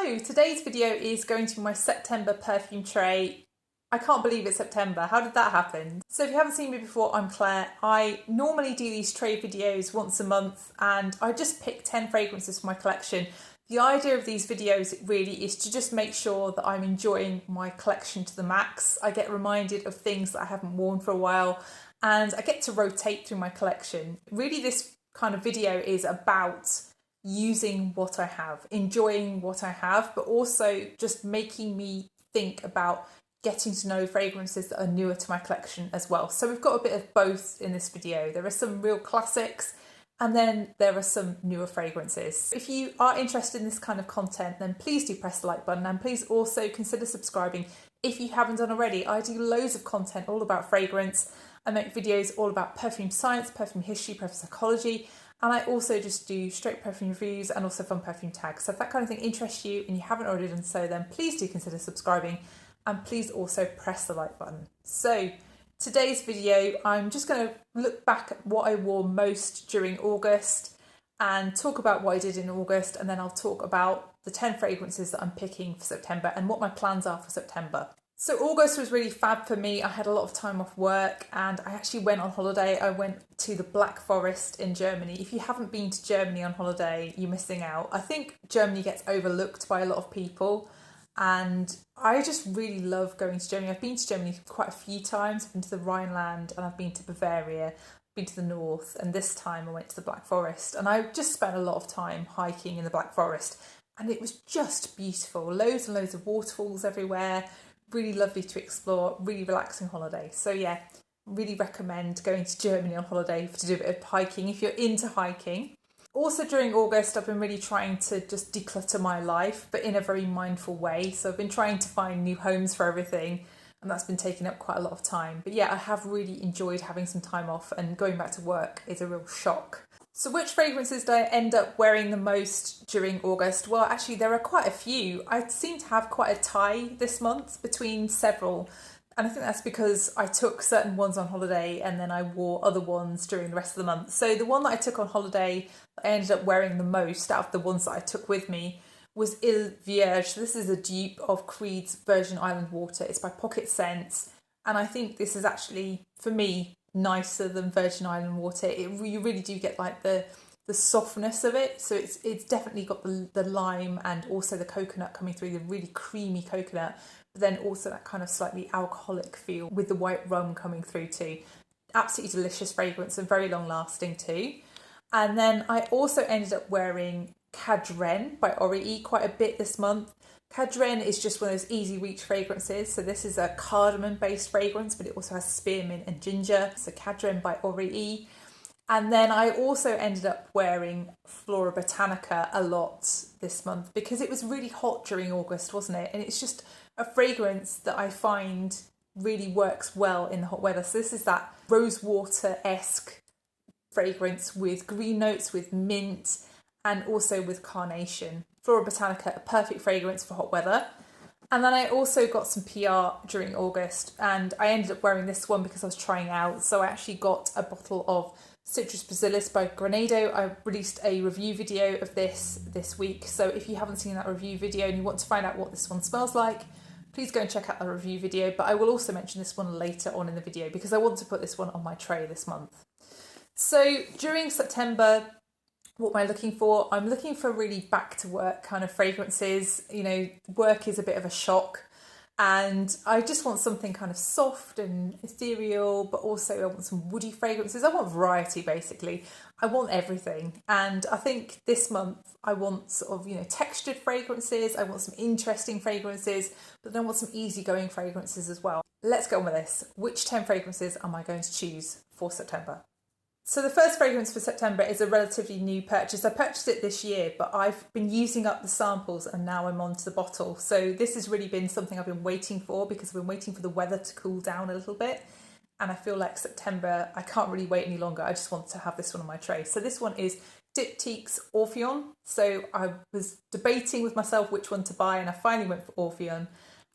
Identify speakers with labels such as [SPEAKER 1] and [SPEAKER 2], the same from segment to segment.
[SPEAKER 1] So today's video is going to be my September perfume tray. I can't believe it's September. How did that happen? So if you haven't seen me before, I'm Claire. I normally do these tray videos once a month and I just pick 10 fragrances for my collection. The idea of these videos really is to just make sure that I'm enjoying my collection to the max. I get reminded of things that I haven't worn for a while and I get to rotate through my collection. Really, this kind of video is about using what I have, enjoying what I have, but also just making me think about getting to know fragrances that are newer to my collection as well. So we've got a bit of both in this video. There are some real classics and then there are some newer fragrances. If you are interested in this kind of content, then please do press the like button and please also consider subscribing if you haven't done already. I do loads of content all about fragrance. I make videos all about perfume science, perfume history, perfume psychology, and I also just do straight perfume reviews and also fun perfume tags. So if that kind of thing interests you and you haven't already done so, then please do consider subscribing and please also press the like button. So today's video, I'm just going to look back at what I wore most during August and talk about what I did in August, and then I'll talk about the 10 fragrances that I'm picking for September and what my plans are for September. So August was really fab for me. I had a lot of time off work and I actually went on holiday. I went to the Black Forest in Germany. If you haven't been to Germany on holiday, you're missing out. I think Germany gets overlooked by a lot of people and I just really love going to Germany. I've been to Germany quite a few times. I've been to the Rhineland and I've been to Bavaria, I've been to the north, and this time I went to the Black Forest and I just spent a lot of time hiking in the Black Forest and it was just beautiful. Loads and loads of waterfalls everywhere. Really lovely to explore, really relaxing holiday. So yeah, really recommend going to Germany on holiday to do a bit of hiking if you're into hiking. Also during August, I've been really trying to just declutter my life, but in a very mindful way. So I've been trying to find new homes for everything and that's been taking up quite a lot of time. But yeah, I have really enjoyed having some time off and going back to work is a real shock. So which fragrances did I end up wearing the most during August? Well, actually there are quite a few. I seem to have quite a tie this month between several. And I think that's because I took certain ones on holiday and then I wore other ones during the rest of the month. So the one that I took on holiday, I ended up wearing the most out of the ones that I took with me was Vierge. This is a dupe of Creed's Virgin Island Water. It's by Pocket Scents. And I think this is actually, for me, nicer than Virgin Island Water. You really do get like the softness of it. So it's definitely got the lime and also the coconut coming through, the really creamy coconut, but then also that kind of slightly alcoholic feel with the white rum coming through too. Absolutely delicious fragrance and very long lasting too. And then I also ended up wearing Cadrene by Oriyii quite a bit this month. Cadrene is just one of those easy reach fragrances. So this is a cardamom based fragrance, but it also has spearmint and ginger. So Cadrene by Oriyii. And then I also ended up wearing Florabotanica a lot this month because it was really hot during August, wasn't it? And it's just a fragrance that I find really works well in the hot weather. So this is that rosewater-esque fragrance with green notes, with mint, and also with carnation. Florabotanica, a perfect fragrance for hot weather. And then I also got some PR during August and I ended up wearing this one because I was trying out. So I actually got a bottle of Citrus Brasilis by Granado. I released a review video of this week. So if you haven't seen that review video and you want to find out what this one smells like, please go and check out the review video. But I will also mention this one later on in the video because I want to put this one on my tray this month. So during September, what am I looking for? I'm looking for really back to work kind of fragrances. You know, work is a bit of a shock and I just want something kind of soft and ethereal, but also I want some woody fragrances. I want variety basically. I want everything. And I think this month I want sort of, you know, textured fragrances. I want some interesting fragrances, but then I want some easygoing fragrances as well. Let's go on with this. Which 10 fragrances am I going to choose for September? So the first fragrance for September is a relatively new purchase. I purchased it this year, but I've been using up the samples and now I'm on to the bottle. So this has really been something I've been waiting for because I've been waiting for the weather to cool down a little bit. And I feel like September, I can't really wait any longer. I just want to have this one on my tray. So this one is Diptyque Orphéon. So I was debating with myself which one to buy and I finally went for Orphéon.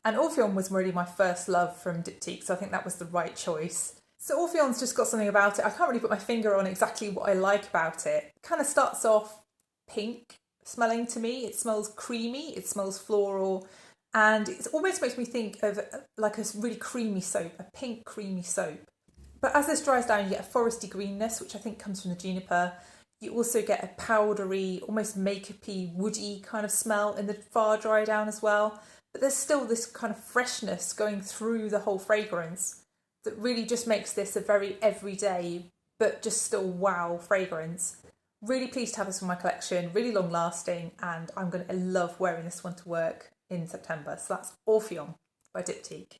[SPEAKER 1] And Orphéon was really my first love from Diptyque, so I think that was the right choice. So Orphéon's just got something about it. I can't really put my finger on exactly what I like about it. It kind of starts off pink, smelling to me. It smells creamy, it smells floral, and it almost makes me think of like a really creamy soap, a pink creamy soap. But as this dries down, you get a foresty greenness, which I think comes from the juniper. You also get a powdery, almost makeup-y, woody kind of smell in the far dry down as well. But there's still this kind of freshness going through the whole fragrance that really just makes this a very everyday, but just still wow fragrance. Really pleased to have this in my collection, really long lasting, and I'm going to love wearing this one to work in September. So that's Orphéon by Diptyque.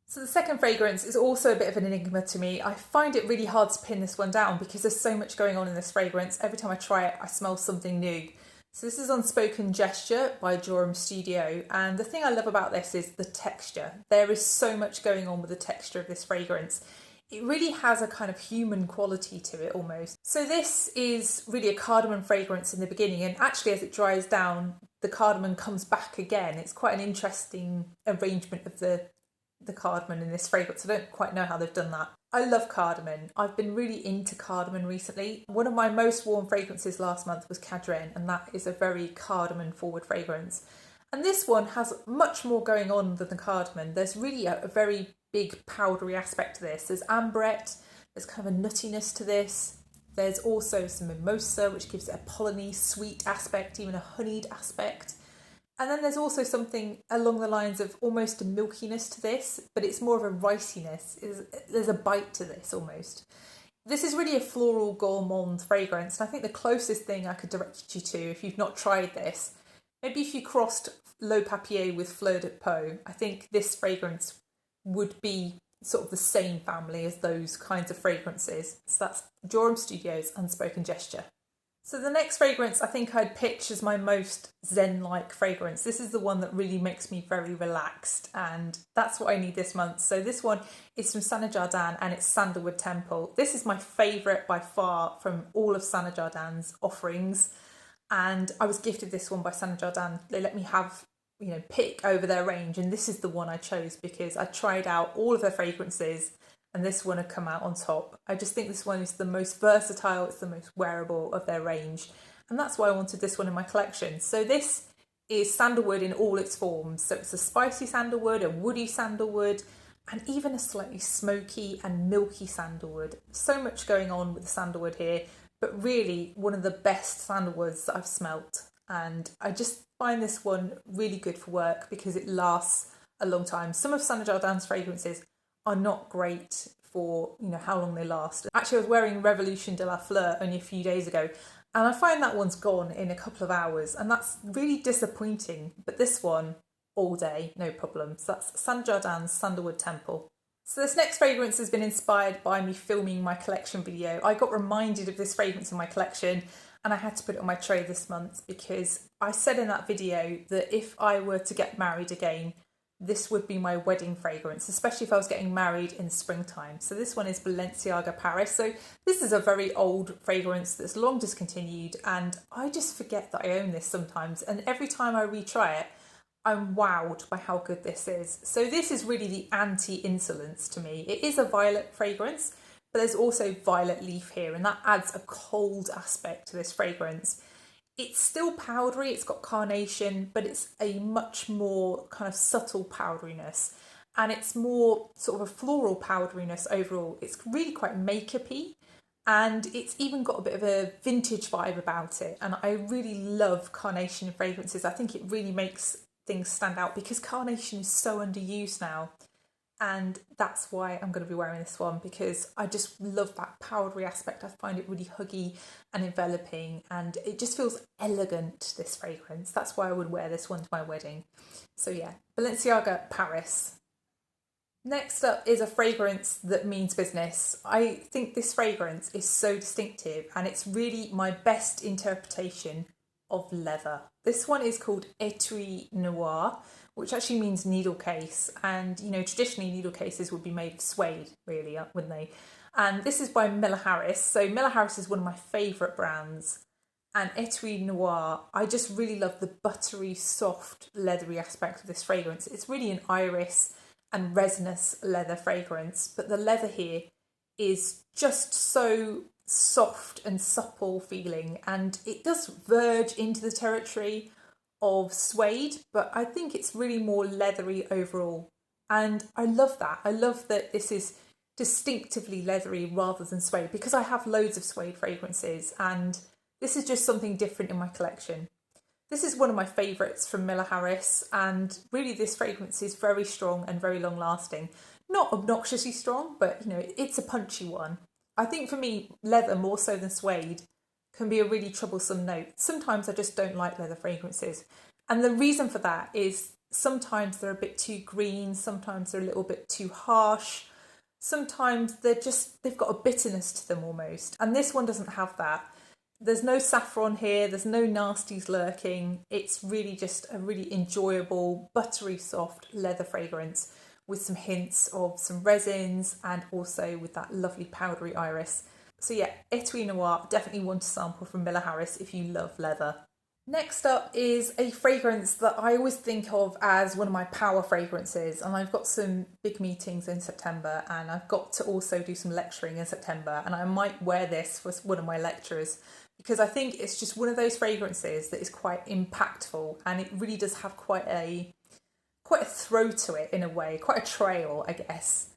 [SPEAKER 1] So the second fragrance is also a bit of an enigma to me. I find it really hard to pin this one down because there's so much going on in this fragrance. Every time I try it, I smell something new. So this is Unspoken Gesture by Jorum Studio, and the thing I love about this is the texture. There is so much going on with the texture of this fragrance. It really has a kind of human quality to it almost. So this is really a cardamom fragrance in the beginning, and actually as it dries down, the cardamom comes back again. It's quite an interesting arrangement of the cardamom in this fragrance. I don't quite know how they've done that. I love cardamom. I've been really into cardamom recently. One of my most worn fragrances last month was Cadrene, and that is a very cardamom forward fragrance. And this one has much more going on than the cardamom. There's really a very big powdery aspect to this. There's ambrette, there's kind of a nuttiness to this. There's also some mimosa, which gives it a polleny, sweet aspect, even a honeyed aspect. And then there's also something along the lines of almost a milkiness to this, but it's more of a riciness. There's a bite to this almost. This is really a floral gourmand fragrance, and I think the closest thing I could direct you to, if you've not tried this, maybe if you crossed L'Eau Papier with Fleur de Peau, I think this fragrance would be sort of the same family as those kinds of fragrances. So that's Jorum Studios' Unspoken Gesture. So the next fragrance I think I'd pitch as my most zen-like fragrance. This is the one that really makes me very relaxed, and that's what I need this month. So this one is from Saint Jardin, and it's Sandalwood Temple. This is my favourite by far from all of Saint Jardin's offerings, and I was gifted this one by Saint Jardin. They let me have, pick over their range, and this is the one I chose because I tried out all of their fragrances and this one had come out on top. I just think this one is the most versatile, it's the most wearable of their range, and that's why I wanted this one in my collection. So this is sandalwood in all its forms. So it's a spicy sandalwood, a woody sandalwood, and even a slightly smoky and milky sandalwood. So much going on with the sandalwood here, but really one of the best sandalwoods that I've smelt. And I just find this one really good for work because it lasts a long time. Some of Saint Jardin's fragrances are not great for, how long they last. Actually, I was wearing Revolution de la Fleur only a few days ago, and I find that one's gone in a couple of hours, and that's really disappointing. But this one, all day, no problem. So that's Saint Jardin's Sandalwood Temple. So this next fragrance has been inspired by me filming my collection video. I got reminded of this fragrance in my collection, and I had to put it on my tray this month because I said in that video that if I were to get married again, this would be my wedding fragrance, especially if I was getting married in springtime. So this one is Balenciaga Paris. So this is a very old fragrance that's long discontinued, and I just forget that I own this sometimes. And every time I retry it, I'm wowed by how good this is. So this is really the anti-insolence to me. It is a violet fragrance, but there's also violet leaf here, and that adds a cold aspect to this fragrance. It's still powdery, it's got carnation, but it's a much more kind of subtle powderiness, and it's more sort of a floral powderiness overall. It's really quite makeup-y, and it's even got a bit of a vintage vibe about it, and I really love carnation in fragrances. I think it really makes things stand out because carnation is so underused now, and that's why I'm going to be wearing this one because I just love that powdery aspect. I find it really huggy and enveloping, and it just feels elegant, this fragrance. That's why I would wear this one to my wedding. So yeah, Balenciaga Paris. Next up is a fragrance that means business. I think this fragrance is so distinctive, and it's really my best interpretation of leather. This one is called Étui Noir, which actually means needle case, and traditionally needle cases would be made of suede, really, wouldn't they? And this is by Miller Harris. So Miller Harris is one of my favourite brands, and Étui Noir, I just really love the buttery, soft, leathery aspect of this fragrance. It's really an iris and resinous leather fragrance, but the leather here is just so soft and supple feeling, and it does verge into the territory of suede, but I think it's really more leathery overall. And I love that. I love that this is distinctively leathery rather than suede, because I have loads of suede fragrances and this is just something different in my collection. This is one of my favourites from Miller Harris, and really this fragrance is very strong and very long lasting. Not obnoxiously strong, but you know, it's a punchy one. I think for me, leather more so than suede can be a really troublesome note. Sometimes I just don't like leather fragrances. And the reason for that is sometimes they're a bit too green, sometimes they're a little bit too harsh, sometimes they've got a bitterness to them almost. And this one doesn't have that. There's no saffron here, there's no nasties lurking. It's really just a really enjoyable, buttery soft leather fragrance with some hints of some resins and also with that lovely powdery iris. So yeah, Étui Noir, definitely one to sample from Miller Harris if you love leather. Next up is a fragrance that I always think of as one of my power fragrances, and I've got some big meetings in September and I've got to also do some lecturing in September, and I might wear this for one of my lectures because I think it's just one of those fragrances that is quite impactful, and it really does have quite a throw to it in a way, quite a trail, I guess.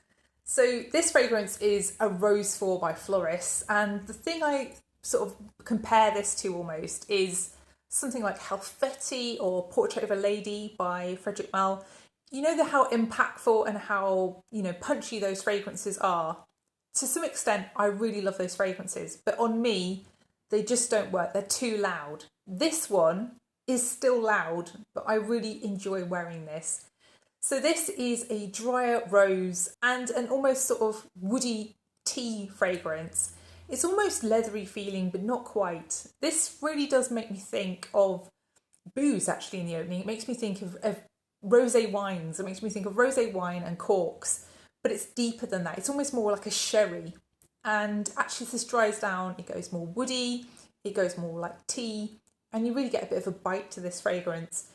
[SPEAKER 1] So this fragrance is A Rose For by Floris, and the thing I sort of compare this to almost is something like Halfetti or Portrait of a Lady by Frederic Malle. You know how impactful and how, you know, punchy those fragrances are. To some extent, I really love those fragrances, but on me, they just don't work. They're too loud. This one is still loud, but I really enjoy wearing this. So this is a drier rose and an almost sort of woody tea fragrance. It's almost leathery feeling, but not quite. This really does make me think of booze actually in the opening. It makes me think of rosé wines. It makes me think of rosé wine and corks, but it's deeper than that. It's almost more like a sherry. And actually as this dries down, it goes more woody, it goes more like tea, and you really get a bit of a bite to this fragrance.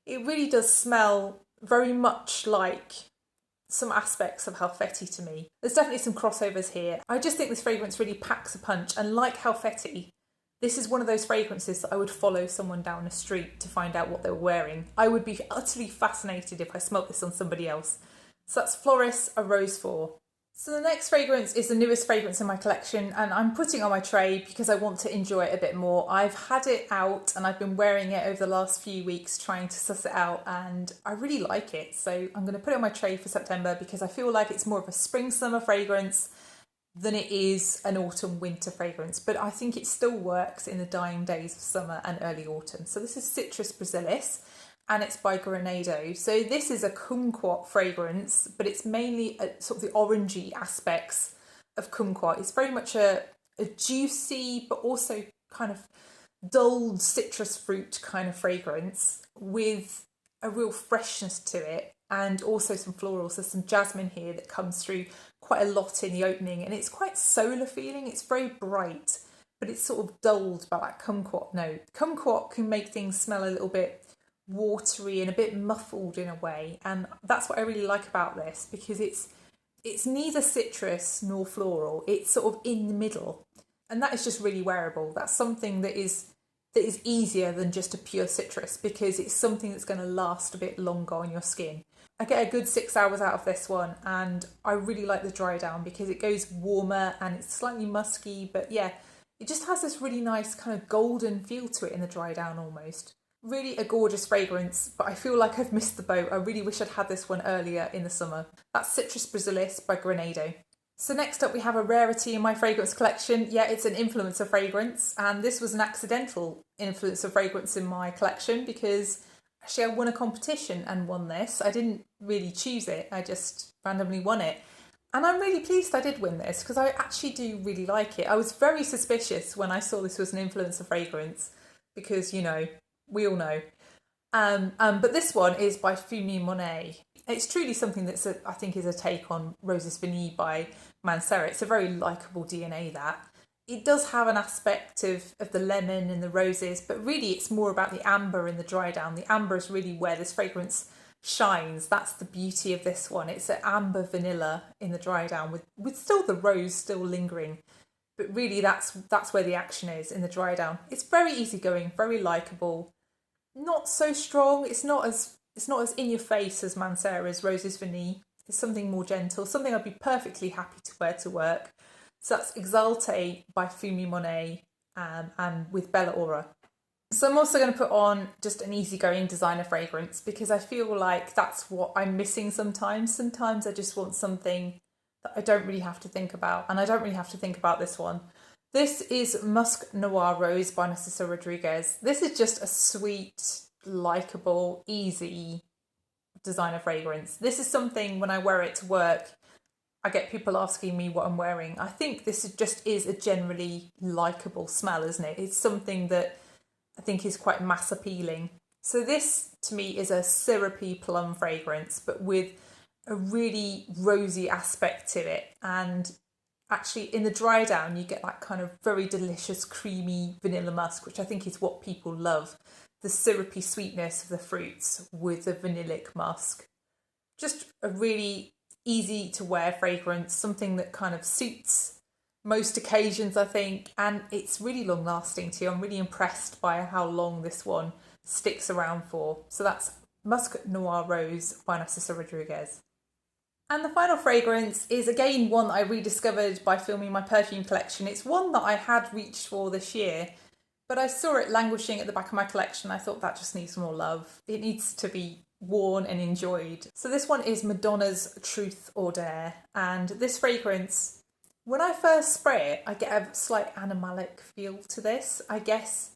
[SPEAKER 1] It really does smell very much like some aspects of Halfetti to me. There's definitely some crossovers here. I just think this fragrance really packs a punch, and like Halfetti, this is one of those fragrances that I would follow someone down the street to find out what they were wearing. I would be utterly fascinated if I smelt this on somebody else. So that's Floris A Rose For. So the next fragrance is the newest fragrance in my collection, and I'm putting it on my tray because I want to enjoy it a bit more. I've had it out and I've been wearing it over the last few weeks trying to suss it out, and I really like it. So I'm going to put it on my tray for September because I feel like it's more of a spring-summer fragrance than it is an autumn-winter fragrance. But I think it still works in the dying days of summer and early autumn. So this is Citrus Brasilis, and it's by Granado. So this is a kumquat fragrance, but it's mainly sort of the orangey aspects of kumquat. It's very much a juicy, but also kind of dulled citrus fruit kind of fragrance with a real freshness to it, and also some florals. There's some jasmine here that comes through quite a lot in the opening, and it's quite solar feeling. It's very bright, but it's sort of dulled by that kumquat note. Kumquat can make things smell a little bit watery and a bit muffled in a way, and that's what I really like about this, because it's neither citrus nor floral. It's sort of in the middle, and that is just really wearable. That's something that is easier than just a pure citrus, because it's something that's going to last a bit longer on your skin. I get a good 6 hours out of this one, and I really like the dry down because it goes warmer and it's slightly musky, but yeah, it just has this really nice kind of golden feel to it in the dry down almost. Really a gorgeous fragrance, but I feel like I've missed the boat. I really wish I'd had this one earlier in the summer. That's Citrus Brasilis by Granado. So next up we have a rarity in my fragrance collection. Yeah, it's an influencer fragrance, and this was an accidental influencer fragrance in my collection because actually I won a competition and won this. I didn't really choose it, I just randomly won it. And I'm really pleased I did win this because I actually do really like it. I was very suspicious when I saw this was an influencer fragrance because, you know, we all know. But this one is by Funmi Monet. It's truly something that's, I think, is a take on Roses Vanille by Mancera. It's a very likeable DNA, that. It does have an aspect of the lemon and the roses, but really it's more about the amber in the dry down. The amber is really where this fragrance shines. That's the beauty of this one. It's an amber vanilla in the dry down with still the rose still lingering. But really that's where the action is in the dry down. It's very easygoing, very likeable, not so strong. It's not as in your face as Mancera's Roses Vanille. It's something more gentle, something I'd be perfectly happy to wear to work. So that's Exalté by Funmi Monet and with Bella Aura. So I'm also going to put on just an easygoing designer fragrance because I feel like that's what I'm missing sometimes. Sometimes I just want something that I don't really have to think about, and I don't really have to think about this one. This is Musc Noir Rose by Narciso Rodriguez. This is just a sweet, likeable, easy designer fragrance. This is something when I wear it to work, I get people asking me what I'm wearing. I think this just is a generally likeable smell, isn't it? It's something that I think is quite mass appealing. So this to me is a syrupy plum fragrance, but with a really rosy aspect to it. And actually in the dry down, you get that kind of very delicious, creamy vanilla musk, which I think is what people love. The syrupy sweetness of the fruits with the vanillic musk. Just a really easy to wear fragrance, something that kind of suits most occasions, I think, and it's really long lasting too. I'm really impressed by how long this one sticks around for. So that's Musc Noir Rose by Narciso Rodriguez. And the final fragrance is again one that I rediscovered by filming my perfume collection. It's one that I had reached for this year, but I saw it languishing at the back of my collection. I thought that just needs more love. It needs to be worn and enjoyed. So this one is Madonna's Truth or Dare, and this fragrance, when I first spray it, I get a slight animalic feel to this. I guess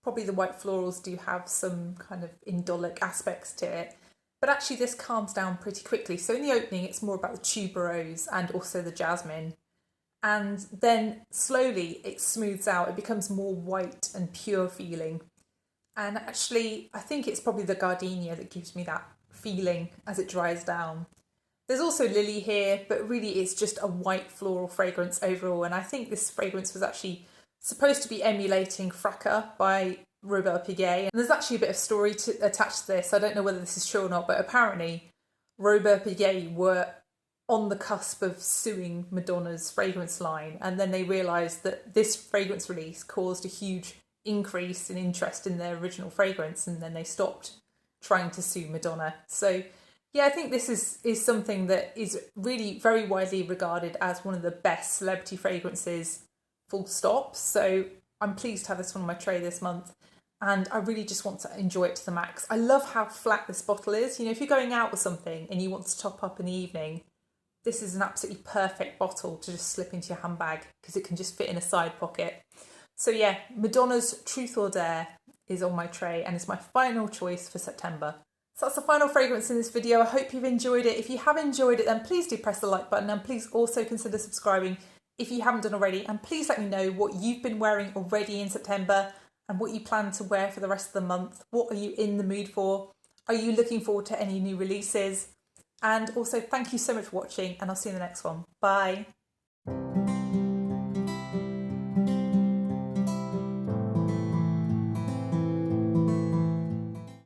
[SPEAKER 1] probably the white florals do have some kind of indolic aspects to it, but actually this calms down pretty quickly. So in the opening, it's more about the tuberose and also the jasmine. And then slowly it smooths out. It becomes more white and pure feeling. And actually, I think it's probably the gardenia that gives me that feeling as it dries down. There's also lily here, but really it's just a white floral fragrance overall. And I think this fragrance was actually supposed to be emulating Fracas by Robert Piguet. And there's actually a bit of story attached to this. I don't know whether this is true or not, but apparently Robert Piguet were on the cusp of suing Madonna's fragrance line. And then they realised that this fragrance release caused a huge increase in interest in their original fragrance. And then they stopped trying to sue Madonna. So yeah, I think this is something that is really very widely regarded as one of the best celebrity fragrances, full stop. So I'm pleased to have this one on my tray this month. And I really just want to enjoy it to the max. I love how flat this bottle is. You know, if you're going out with something and you want to top up in the evening, this is an absolutely perfect bottle to just slip into your handbag because it can just fit in a side pocket. So yeah, Madonna's Truth or Dare is on my tray and it's my final choice for September. So that's the final fragrance in this video. I hope you've enjoyed it. If you have enjoyed it, then please do press the like button and please also consider subscribing if you haven't done already. And please let me know what you've been wearing already in September and what you plan to wear for the rest of the month. What are you in the mood for? Are you looking forward to any new releases? And also thank you so much for watching and I'll see you in the next one. Bye.